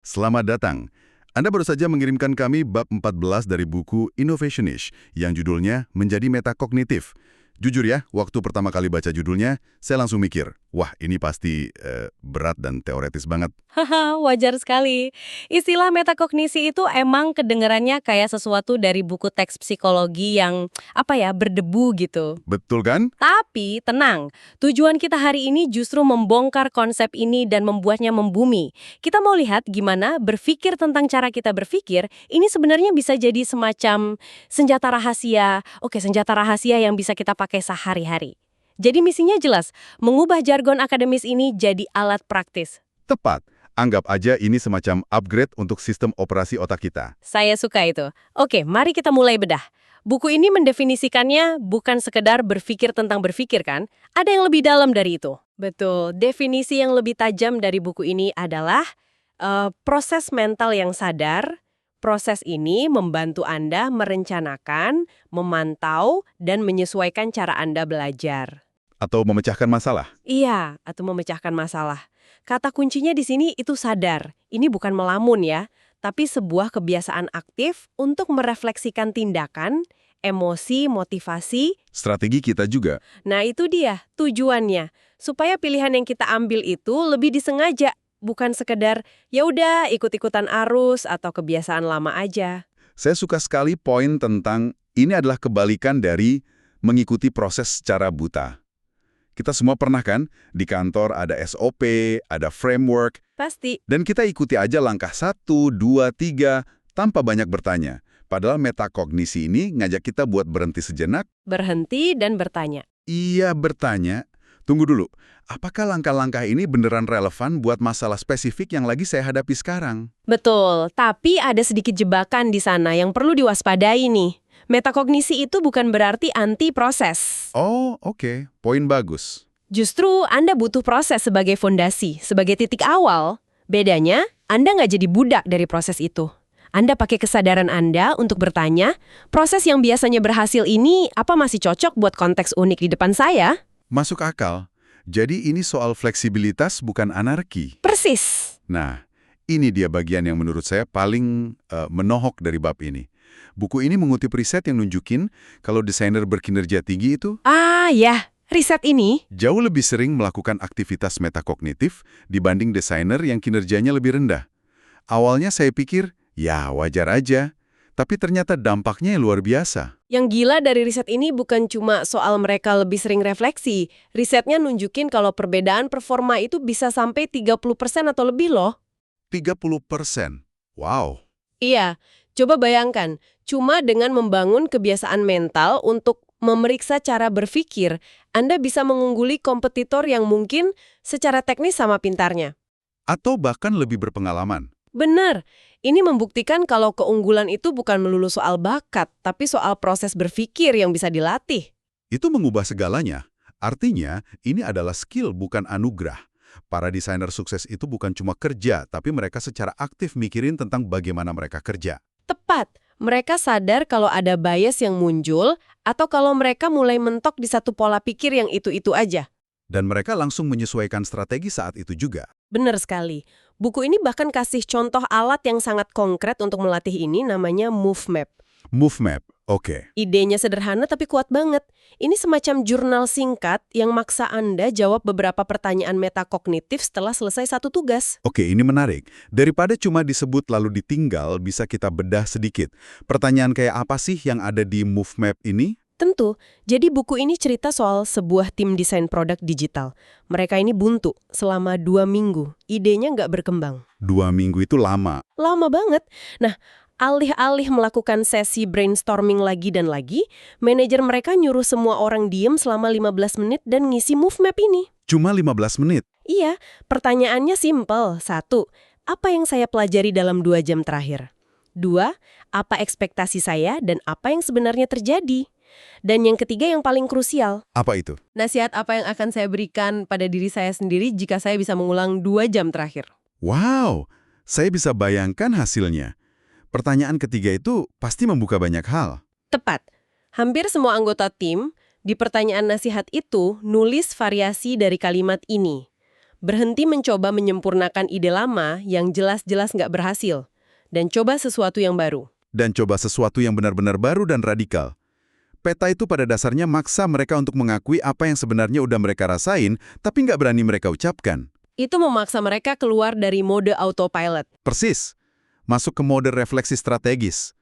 Selamat datang. Anda baru saja mengirimkan kami bab 14 dari buku Innovationish yang judulnya Menjadi Metakognitif. Jujur ya, waktu pertama kali baca judulnya, saya langsung mikir, wah ini pasti berat dan teoretis banget. Haha, wajar sekali. Istilah metakognisi itu emang kedengarannya kayak sesuatu dari buku teks psikologi yang, berdebu gitu. Betul kan? Tapi, tenang, tujuan kita hari ini justru membongkar konsep ini dan membuatnya membumi. Kita mau lihat gimana berpikir tentang cara kita berpikir, ini sebenarnya bisa jadi semacam senjata rahasia. Oke, senjata rahasia yang bisa kita pakai sehari-hari. Jadi misinya jelas, mengubah jargon akademis ini jadi alat praktis. Tepat. Anggap aja ini semacam upgrade untuk sistem operasi otak kita. Saya suka itu. Oke, mari kita mulai bedah. Buku ini mendefinisikannya bukan sekedar berpikir tentang berpikir kan? Ada yang lebih dalam dari itu. Betul, definisi yang lebih tajam dari buku ini adalah proses mental yang sadar. Proses ini membantu Anda merencanakan, memantau, dan menyesuaikan cara Anda belajar. Atau memecahkan masalah. Iya, atau memecahkan masalah. Kata kuncinya di sini itu sadar. Ini bukan melamun ya, tapi sebuah kebiasaan aktif untuk merefleksikan tindakan, emosi, motivasi. Strategi kita juga. Nah itu dia tujuannya, supaya pilihan yang kita ambil itu lebih disengaja, bukan sekedar ya udah ikut-ikutan arus atau kebiasaan lama aja. Saya suka sekali poin tentang ini adalah kebalikan dari mengikuti proses secara buta. Kita semua pernah kan, di kantor ada SOP, ada framework, Pasti. dan kita ikuti aja langkah 1, 2, 3, tanpa banyak bertanya. Padahal metakognisi ini ngajak kita buat berhenti sejenak. Berhenti dan bertanya. Iya, bertanya. Tunggu dulu, apakah langkah-langkah ini beneran relevan buat masalah spesifik yang lagi saya hadapi sekarang? Betul, tapi ada sedikit jebakan di sana yang perlu diwaspadai nih. Metakognisi itu bukan berarti anti proses. Oh, oke. Poin bagus. Justru Anda butuh proses sebagai fondasi, sebagai titik awal. Bedanya, Anda nggak jadi budak dari proses itu. Anda pakai kesadaran Anda untuk bertanya, proses yang biasanya berhasil ini apa masih cocok buat konteks unik di depan saya? Masuk akal. Jadi ini soal fleksibilitas bukan anarki. Persis. Nah, ini dia bagian yang menurut saya paling menohok dari bab ini. Buku ini mengutip riset yang nunjukin kalau desainer berkinerja tinggi itu Ah ya, riset ini. jauh lebih sering melakukan aktivitas metakognitif dibanding desainer yang kinerjanya lebih rendah. Awalnya saya pikir, ya wajar aja, tapi ternyata dampaknya luar biasa. Yang gila dari riset ini bukan cuma soal mereka lebih sering refleksi. Risetnya nunjukin kalau perbedaan performa itu bisa sampai 30% atau lebih loh. 30%. Wow. Iya, coba bayangkan, cuma dengan membangun kebiasaan mental untuk memeriksa cara berpikir, Anda bisa mengungguli kompetitor yang mungkin secara teknis sama pintarnya. Atau bahkan lebih berpengalaman. Benar, ini membuktikan kalau keunggulan itu bukan melulu soal bakat, tapi soal proses berpikir yang bisa dilatih. Itu mengubah segalanya. Artinya, ini adalah skill bukan anugerah. Para desainer sukses itu bukan cuma kerja, tapi mereka secara aktif mikirin tentang bagaimana mereka kerja. Tepat, mereka sadar kalau ada bias yang muncul, atau kalau mereka mulai mentok di satu pola pikir yang itu-itu aja. Dan mereka langsung menyesuaikan strategi saat itu juga. Benar sekali. Buku ini bahkan kasih contoh alat yang sangat konkret untuk melatih ini, namanya MoveMap. MoveMap, oke. Idenya sederhana tapi kuat banget. Ini semacam jurnal singkat yang maksa Anda jawab beberapa pertanyaan metakognitif setelah selesai satu tugas. Oke, ini menarik. Daripada cuma disebut lalu ditinggal, bisa kita bedah sedikit. Pertanyaan kayak apa sih yang ada di MoveMap ini? Tentu, jadi buku ini cerita soal sebuah tim desain produk digital. Mereka ini buntu selama 2 minggu. Idenya nggak berkembang. 2 minggu itu lama. Lama banget. Nah, alih-alih melakukan sesi brainstorming lagi dan lagi, manajer mereka nyuruh semua orang diem selama 15 menit dan ngisi MoveMap ini. Cuma 15 menit. Iya, pertanyaannya simpel. 1, apa yang saya pelajari dalam 2 jam terakhir? 2, apa ekspektasi saya dan apa yang sebenarnya terjadi? Dan yang ketiga yang paling krusial, Apa itu? nasihat apa yang akan saya berikan pada diri saya sendiri jika saya bisa mengulang 2 jam terakhir? Wow, saya bisa bayangkan hasilnya. Pertanyaan ketiga itu pasti membuka banyak hal. Tepat. Hampir semua anggota tim, di pertanyaan nasihat itu, nulis variasi dari kalimat ini. Berhenti mencoba menyempurnakan ide lama yang jelas-jelas nggak berhasil. Dan coba sesuatu yang baru. Dan coba sesuatu yang benar-benar baru dan radikal. Peta itu pada dasarnya maksa mereka untuk mengakui apa yang sebenarnya udah mereka rasain, tapi nggak berani mereka ucapkan. Itu memaksa mereka keluar dari mode autopilot. Persis. Masuk ke mode refleksi strategis.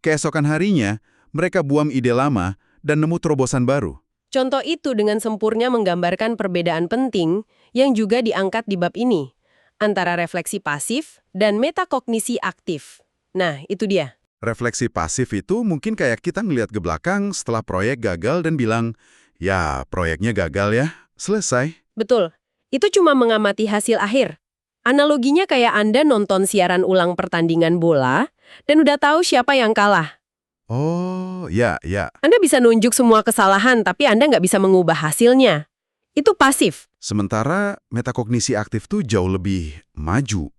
Keesokan harinya, mereka buang ide lama dan nemu terobosan baru. Contoh itu dengan sempurna menggambarkan perbedaan penting yang juga diangkat di bab ini, antara refleksi pasif dan metakognisi aktif. Nah, itu dia. Refleksi pasif itu mungkin kayak kita ngelihat ke belakang setelah proyek gagal dan bilang, ya proyeknya gagal ya, selesai. Betul. Itu cuma mengamati hasil akhir. Analoginya kayak Anda nonton siaran ulang pertandingan bola dan udah tahu siapa yang kalah. Oh, ya. Anda bisa nunjuk semua kesalahan, tapi Anda nggak bisa mengubah hasilnya. Itu pasif. Sementara metakognisi aktif tuh jauh lebih maju.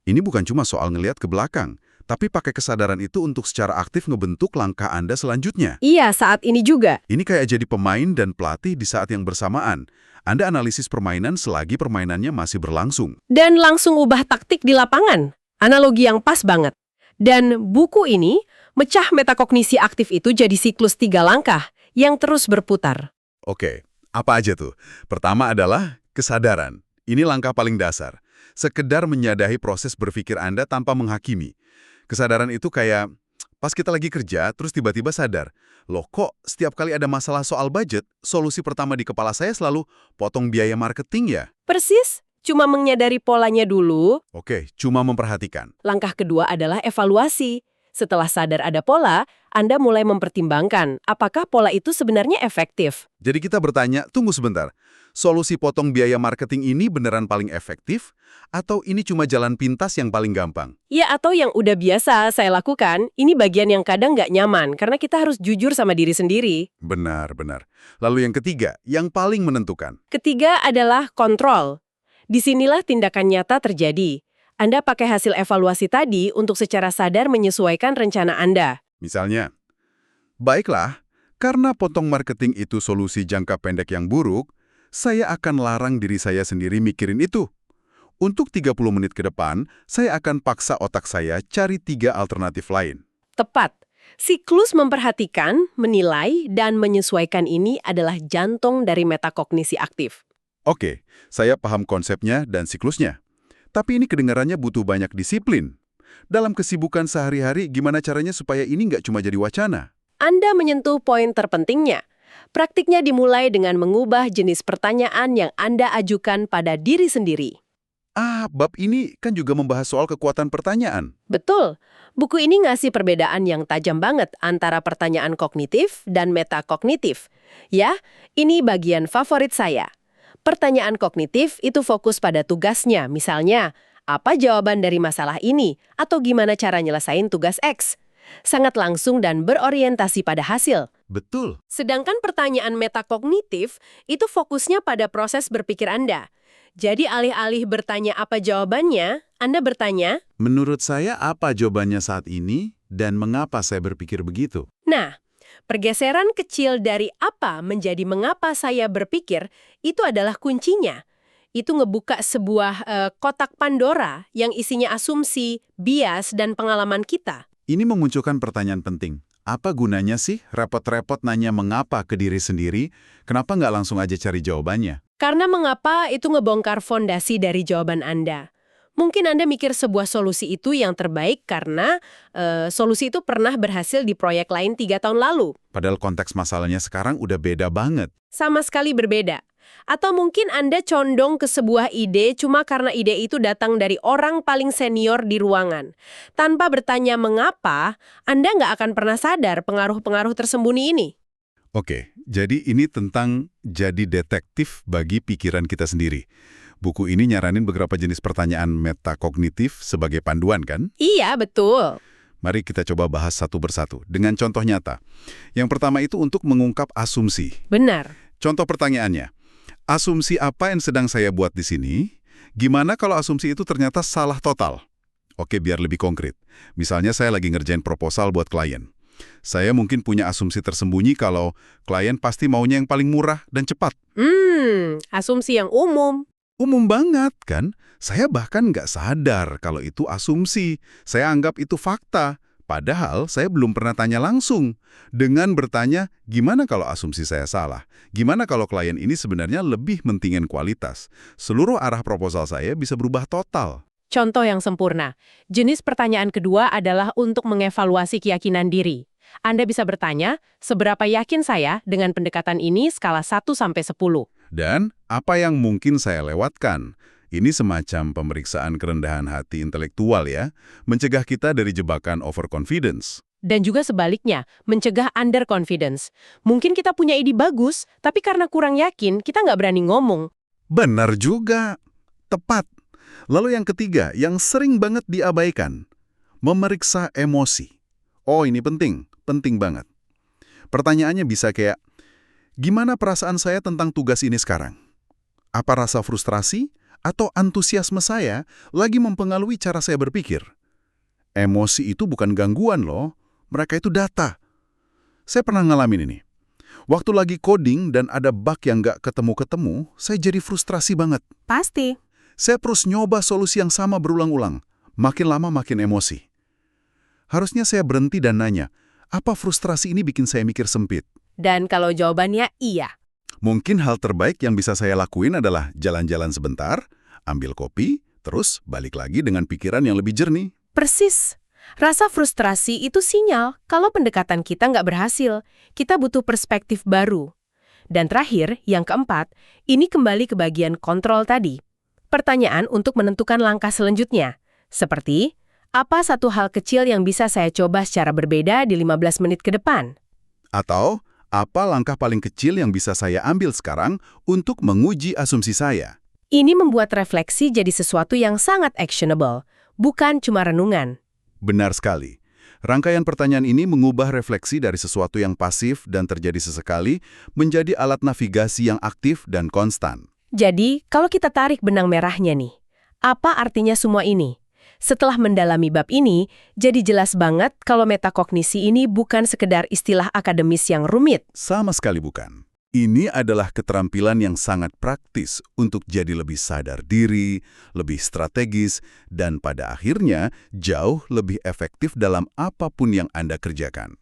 Ini bukan cuma soal ngelihat ke belakang, tapi pakai kesadaran itu untuk secara aktif ngebentuk langkah Anda selanjutnya. Iya, saat ini juga. Ini kayak jadi pemain dan pelatih di saat yang bersamaan. Anda analisis permainan selagi permainannya masih berlangsung. Dan langsung ubah taktik di lapangan. Analogi yang pas banget. Dan buku ini mecah metakognisi aktif itu jadi siklus 3 langkah yang terus berputar. Oke, apa aja tuh? Pertama adalah kesadaran. Ini langkah paling dasar. Sekedar menyadahi proses berpikir Anda tanpa menghakimi. Kesadaran itu kayak, pas kita lagi kerja, terus tiba-tiba sadar, loh kok setiap kali ada masalah soal budget, solusi pertama di kepala saya selalu potong biaya marketing ya? Persis, cuma menyadari polanya dulu. Oke, cuma memperhatikan. Langkah kedua adalah evaluasi. Setelah sadar ada pola, Anda mulai mempertimbangkan apakah pola itu sebenarnya efektif. Jadi kita bertanya, tunggu sebentar, solusi potong biaya marketing ini beneran paling efektif? Atau ini cuma jalan pintas yang paling gampang? Ya, atau yang udah biasa saya lakukan, ini bagian yang kadang nggak nyaman karena kita harus jujur sama diri sendiri. Benar. Lalu yang ketiga, yang paling menentukan. Ketiga adalah kontrol. Disinilah tindakan nyata terjadi. Anda pakai hasil evaluasi tadi untuk secara sadar menyesuaikan rencana Anda. Misalnya, baiklah, karena potong marketing itu solusi jangka pendek yang buruk, saya akan larang diri saya sendiri mikirin itu. Untuk 30 menit ke depan, saya akan paksa otak saya cari 3 alternatif lain. Tepat. Siklus memperhatikan, menilai, dan menyesuaikan ini adalah jantung dari metakognisi aktif. Oke, saya paham konsepnya dan siklusnya. Tapi ini kedengarannya butuh banyak disiplin. Dalam kesibukan sehari-hari, gimana caranya supaya ini nggak cuma jadi wacana? Anda menyentuh poin terpentingnya. Praktiknya dimulai dengan mengubah jenis pertanyaan yang Anda ajukan pada diri sendiri. Bab ini kan juga membahas soal kekuatan pertanyaan. Betul. Buku ini ngasih perbedaan yang tajam banget antara pertanyaan kognitif dan metakognitif. Ya, ini bagian favorit saya. Pertanyaan kognitif itu fokus pada tugasnya, misalnya, apa jawaban dari masalah ini, atau gimana cara nyelesain tugas X. Sangat langsung dan berorientasi pada hasil. Betul. Sedangkan pertanyaan metakognitif itu fokusnya pada proses berpikir Anda. Jadi alih-alih bertanya apa jawabannya, Anda bertanya, Menurut saya apa jawabannya saat ini dan mengapa saya berpikir begitu? nah, pergeseran kecil dari apa menjadi mengapa saya berpikir itu adalah kuncinya. Itu ngebuka sebuah kotak Pandora yang isinya asumsi, bias, dan pengalaman kita. Ini memunculkan pertanyaan penting. Apa gunanya sih repot-repot nanya mengapa ke diri sendiri? Kenapa nggak langsung aja cari jawabannya? Karena mengapa itu ngebongkar fondasi dari jawaban Anda. Mungkin Anda mikir sebuah solusi itu yang terbaik karena solusi itu pernah berhasil di proyek lain 3 tahun lalu. Padahal konteks masalahnya sekarang udah beda banget. Sama sekali berbeda. Atau mungkin Anda condong ke sebuah ide cuma karena ide itu datang dari orang paling senior di ruangan. Tanpa bertanya mengapa, Anda nggak akan pernah sadar pengaruh-pengaruh tersembunyi ini. Oke, jadi ini tentang jadi detektif bagi pikiran kita sendiri. Buku ini nyaranin beberapa jenis pertanyaan metakognitif sebagai panduan, kan? Iya, betul. Mari kita coba bahas satu persatu dengan contoh nyata. Yang pertama itu untuk mengungkap asumsi. Benar. Contoh pertanyaannya, asumsi apa yang sedang saya buat di sini? Gimana kalau asumsi itu ternyata salah total? Oke, biar lebih konkret. Misalnya saya lagi ngerjain proposal buat klien. Saya mungkin punya asumsi tersembunyi kalau klien pasti maunya yang paling murah dan cepat. Asumsi yang umum. Umum banget, kan? Saya bahkan nggak sadar kalau itu asumsi. Saya anggap itu fakta. Padahal saya belum pernah tanya langsung. Dengan bertanya, gimana kalau asumsi saya salah? Gimana kalau klien ini sebenarnya lebih mentingin kualitas? Seluruh arah proposal saya bisa berubah total. Contoh yang sempurna. Jenis pertanyaan kedua adalah untuk mengevaluasi keyakinan diri. Anda bisa bertanya, seberapa yakin saya dengan pendekatan ini skala 1-10? Dan apa yang mungkin saya lewatkan? Ini semacam pemeriksaan kerendahan hati intelektual ya, mencegah kita dari jebakan overconfidence. Dan juga sebaliknya, mencegah underconfidence. Mungkin kita punya ide bagus, tapi karena kurang yakin, kita nggak berani ngomong. Benar juga. Tepat. Lalu yang ketiga, yang sering banget diabaikan, memeriksa emosi. Oh, ini penting, penting banget. Pertanyaannya bisa kayak, gimana perasaan saya tentang tugas ini sekarang? Apa rasa frustrasi atau antusiasme saya lagi mempengaruhi cara saya berpikir? Emosi itu bukan gangguan loh, mereka itu data. Saya pernah ngalamin ini. Waktu lagi coding dan ada bug yang nggak ketemu-ketemu, saya jadi frustrasi banget. Pasti. Saya terus nyoba solusi yang sama berulang-ulang. Makin lama makin emosi. Harusnya saya berhenti dan nanya, apa frustrasi ini bikin saya mikir sempit? Dan kalau jawabannya iya. Mungkin hal terbaik yang bisa saya lakuin adalah jalan-jalan sebentar, ambil kopi, terus balik lagi dengan pikiran yang lebih jernih. Persis. Rasa frustrasi itu sinyal kalau pendekatan kita nggak berhasil. Kita butuh perspektif baru. Dan terakhir, yang keempat, ini kembali ke bagian kontrol tadi. Pertanyaan untuk menentukan langkah selanjutnya. Seperti, apa satu hal kecil yang bisa saya coba secara berbeda di 15 menit ke depan? Atau, apa langkah paling kecil yang bisa saya ambil sekarang untuk menguji asumsi saya? Ini membuat refleksi jadi sesuatu yang sangat actionable, bukan cuma renungan. Benar sekali. Rangkaian pertanyaan ini mengubah refleksi dari sesuatu yang pasif dan terjadi sesekali menjadi alat navigasi yang aktif dan konstan. Jadi, kalau kita tarik benang merahnya nih, apa artinya semua ini? Setelah mendalami bab ini, jadi jelas banget kalau metakognisi ini bukan sekedar istilah akademis yang rumit. Sama sekali bukan. Ini adalah keterampilan yang sangat praktis untuk jadi lebih sadar diri, lebih strategis, dan pada akhirnya jauh lebih efektif dalam apapun yang Anda kerjakan.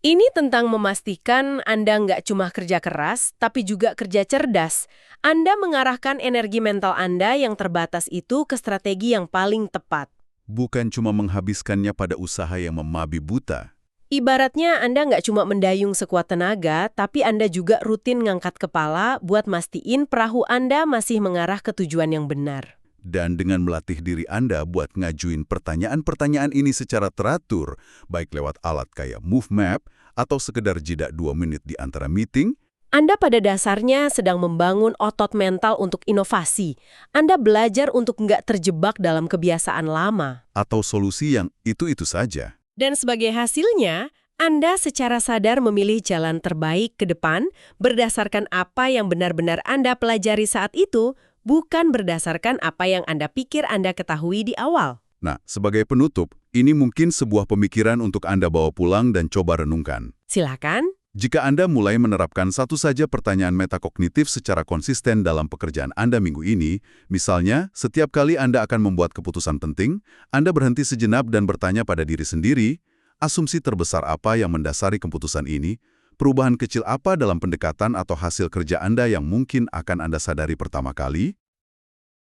Ini tentang memastikan Anda nggak cuma kerja keras, tapi juga kerja cerdas. Anda mengarahkan energi mental Anda yang terbatas itu ke strategi yang paling tepat. Bukan cuma menghabiskannya pada usaha yang memabi buta. Ibaratnya Anda nggak cuma mendayung sekuat tenaga, tapi Anda juga rutin ngangkat kepala buat mastiin perahu Anda masih mengarah ke tujuan yang benar. Dan dengan melatih diri Anda buat ngajuin pertanyaan-pertanyaan ini secara teratur, baik lewat alat kayak Move Map atau sekedar jeda 2 menit di antara meeting, Anda pada dasarnya sedang membangun otot mental untuk inovasi. Anda belajar untuk nggak terjebak dalam kebiasaan lama. atau solusi yang itu-itu saja. Dan sebagai hasilnya, Anda secara sadar memilih jalan terbaik ke depan berdasarkan apa yang benar-benar Anda pelajari saat itu, bukan berdasarkan apa yang Anda pikir Anda ketahui di awal. Nah, sebagai penutup, ini mungkin sebuah pemikiran untuk Anda bawa pulang dan coba renungkan. Silakan. Jika Anda mulai menerapkan satu saja pertanyaan metakognitif secara konsisten dalam pekerjaan Anda minggu ini, misalnya, setiap kali Anda akan membuat keputusan penting, Anda berhenti sejenak dan bertanya pada diri sendiri, asumsi terbesar apa yang mendasari keputusan ini, perubahan kecil apa dalam pendekatan atau hasil kerja Anda yang mungkin akan Anda sadari pertama kali,